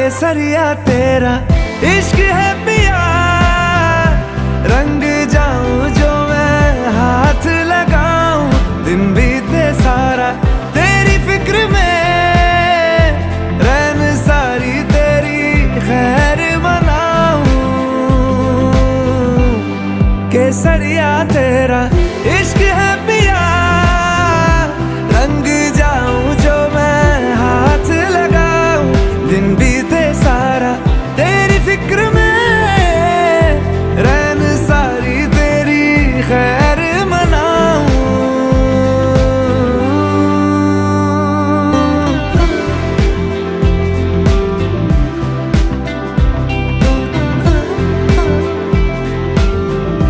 केसरिया तेरा इश्क है पिया, रंग जाऊं जो मैं हाथ लगाऊं, दिन बीते सारा तेरी फिक्र में, रैन सारी तेरी खैर मनाऊं, केसरिया तेरा।